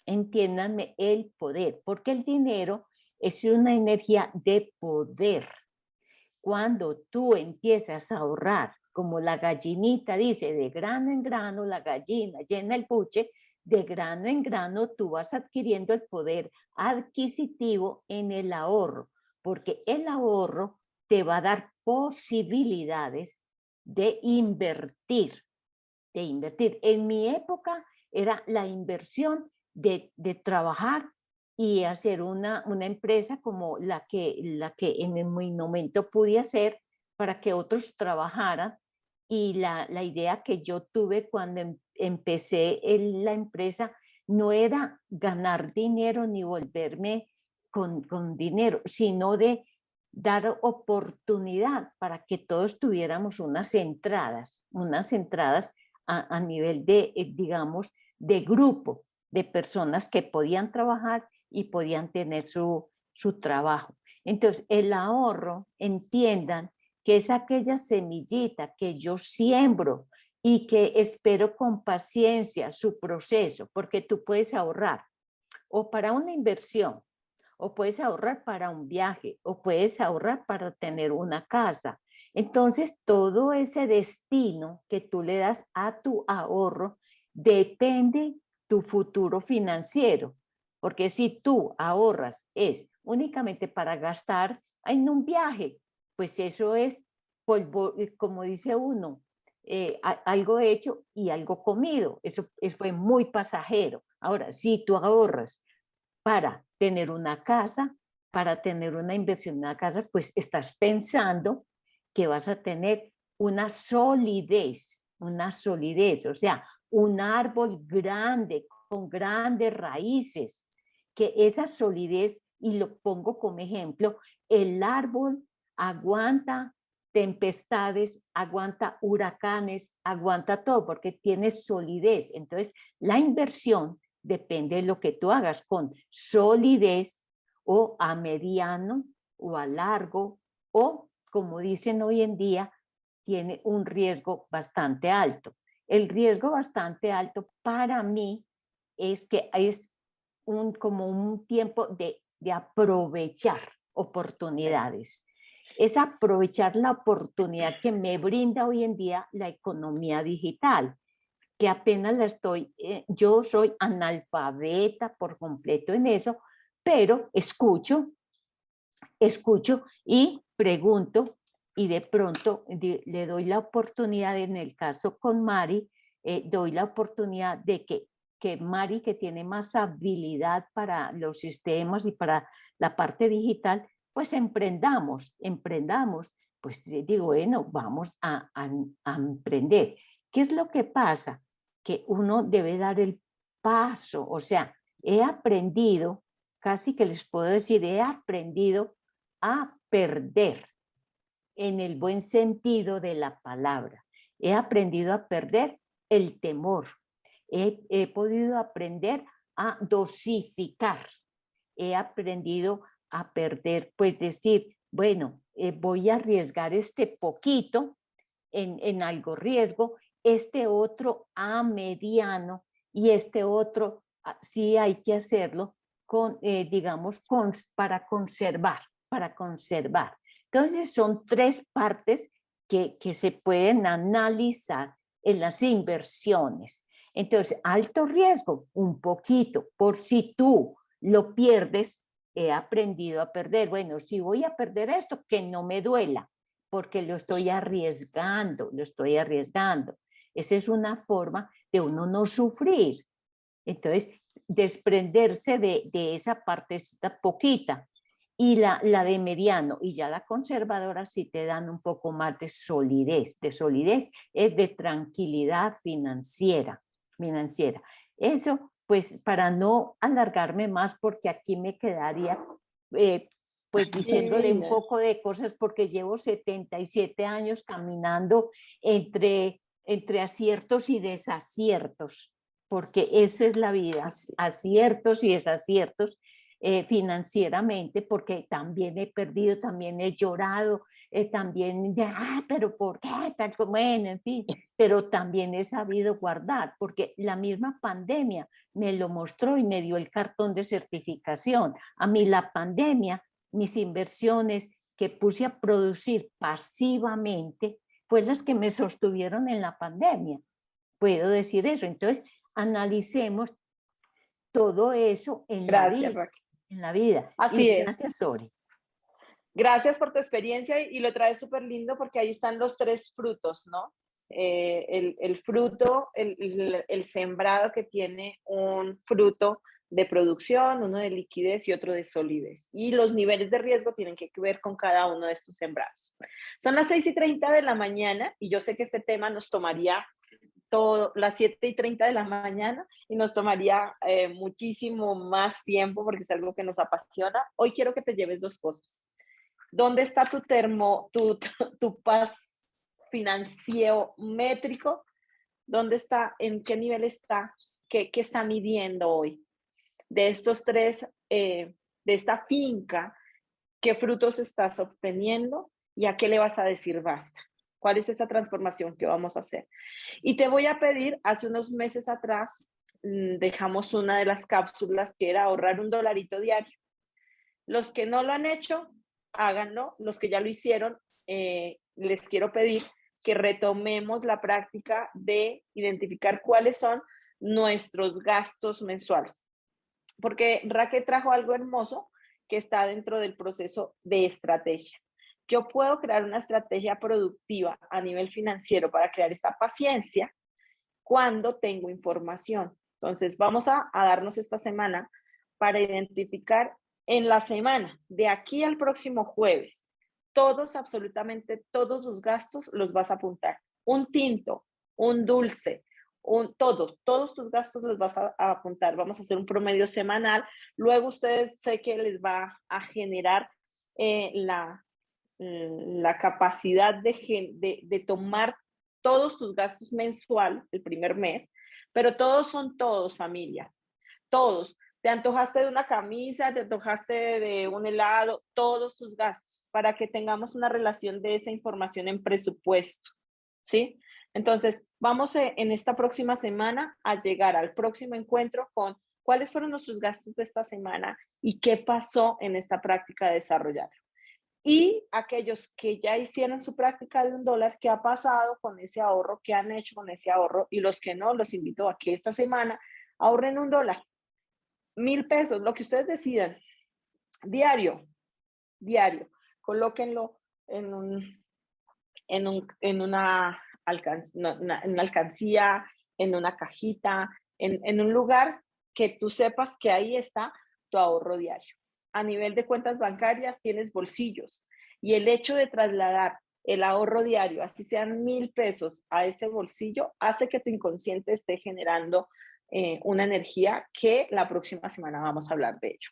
Entiéndanme, el poder, porque el dinero es una energía de poder. Cuando tú empiezas a ahorrar, como la gallinita dice, de grano en grano la gallina llena el buche, de grano en grano tú vas adquiriendo el poder adquisitivo en el ahorro, porque el ahorro te va a dar posibilidades de invertir, de invertir. En mi época era la inversión de trabajar y hacer una empresa como la que en mi momento pude hacer para que otros trabajaran. Y la idea que yo tuve cuando empecé la empresa no era ganar dinero ni volverme con dinero, sino de dar oportunidad para que todos tuviéramos unas entradas a nivel de, digamos, de grupo, de personas que podían trabajar y podían tener su trabajo. Entonces, el ahorro, entiendan que es aquella semillita que yo siembro y que espero con paciencia su proceso, porque tú puedes ahorrar o para una inversión, o puedes ahorrar para un viaje, o puedes ahorrar para tener una casa. Entonces, todo ese destino que tú le das a tu ahorro depende tu futuro financiero. Porque si tú ahorras es únicamente para gastar en un viaje, pues eso es polvo, como dice uno, algo hecho y algo comido. Eso fue muy pasajero. Ahora, si tú ahorras para tener una casa, para tener una inversión en una casa, pues estás pensando que vas a tener una solidez, o sea, un árbol grande, con grandes raíces, que esa solidez, y lo pongo como ejemplo, el árbol aguanta tempestades, aguanta huracanes, aguanta todo, porque tiene solidez. Entonces, la inversión depende de lo que tú hagas con solidez o a mediano o a largo o, como dicen hoy en día, tiene un riesgo bastante alto. El riesgo bastante alto para mí es que es como un tiempo de aprovechar oportunidades. Es aprovechar la oportunidad que me brinda hoy en día la economía digital, que apenas la estoy, yo soy analfabeta por completo en eso, pero escucho y pregunto y de pronto le doy la oportunidad, en el caso con Mari, doy la oportunidad de que Mari, que tiene más habilidad para los sistemas y para la parte digital, pues emprendamos, pues digo, bueno, vamos a emprender. ¿Qué es lo que pasa? Que uno debe dar el paso, o sea, he aprendido, casi que les puedo decir, he aprendido a perder en el buen sentido de la palabra. He aprendido a perder el temor. He podido aprender a dosificar. He aprendido a perder, pues decir, bueno, voy a arriesgar este poquito en algo riesgo, este otro a mediano y este otro sí hay que hacerlo con, digamos, para conservar. Entonces son tres partes que se pueden analizar en las inversiones. Entonces, alto riesgo, un poquito, por si tú lo pierdes, he aprendido a perder. Bueno, si voy a perder esto, que no me duela, porque lo estoy arriesgando. Esa es una forma de uno no sufrir. Entonces, desprenderse de esa partecita poquita y la de mediano y ya la conservadora sí te dan un poco más de solidez. Es de tranquilidad financiera. Eso, pues, para no alargarme más, porque aquí me quedaría pues diciéndole un poco de cosas, porque llevo 77 años caminando entre aciertos y desaciertos, porque esa es la vida, aciertos y desaciertos. financieramente, porque también he perdido, también he llorado, también, pero ¿por qué? Bueno, en fin, pero también he sabido guardar, porque la misma pandemia me lo mostró y me dio el cartón de certificación. A mí la pandemia, mis inversiones que puse a producir pasivamente, fue las que me sostuvieron en la pandemia. Puedo decir eso. Entonces, analicemos todo eso en la Gracias, vida. Raquel. En la vida. Así Y es. gracias, Sori. Gracias por tu experiencia y lo traes súper lindo porque ahí están los tres frutos, ¿no? El fruto, el sembrado que tiene un fruto de producción, uno de liquidez y otro de solidez. Y los niveles de riesgo tienen que ver con cada uno de estos sembrados. Son las 6:30 de la mañana y yo sé que este tema nos tomaría las 7:30 de la mañana y nos tomaría muchísimo más tiempo porque es algo que nos apasiona. Hoy quiero que te lleves dos cosas. ¿Dónde está tu paz financiero métrico? ¿Dónde está? ¿En qué nivel está? ¿Qué está midiendo hoy? De estos tres, de esta finca, ¿qué frutos estás obteniendo y a qué le vas a decir basta? ¿Cuál es esa transformación que vamos a hacer? Y te voy a pedir, hace unos meses atrás, dejamos una de las cápsulas que era ahorrar $1 diario. Los que no lo han hecho, háganlo. Los que ya lo hicieron, les quiero pedir que retomemos la práctica de identificar cuáles son nuestros gastos mensuales. Porque Raquel trajo algo hermoso que está dentro del proceso de estrategia. Yo puedo crear una estrategia productiva a nivel financiero para crear esta paciencia cuando tengo información. Entonces, vamos a darnos esta semana para identificar en la semana, de aquí al próximo jueves, todos, absolutamente todos los gastos los vas a apuntar. Un tinto, un dulce, todos tus gastos los vas a apuntar. Vamos a hacer un promedio semanal. Luego ustedes sé que les va a generar la capacidad de tomar todos tus gastos mensual el primer mes, pero todos son todos, familia, todos. Te antojaste de una camisa, te antojaste de un helado, todos tus gastos, para que tengamos una relación de esa información en presupuesto, ¿sí? Entonces, vamos en esta próxima semana a llegar al próximo encuentro con cuáles fueron nuestros gastos de esta semana y qué pasó en esta práctica de desarrollarlo. Y aquellos que ya hicieron su práctica de $1, ¿qué ha pasado con ese ahorro? ¿Qué han hecho con ese ahorro? Y los que no, los invito a que esta semana ahorren $1, 1,000 pesos, lo que ustedes decidan, diario, colóquenlo en una alcancía, en una cajita, en un lugar que tú sepas que ahí está tu ahorro diario. A nivel de cuentas bancarias tienes bolsillos y el hecho de trasladar el ahorro diario, así sean 1,000 pesos a ese bolsillo, hace que tu inconsciente esté generando una energía que la próxima semana vamos a hablar de ello.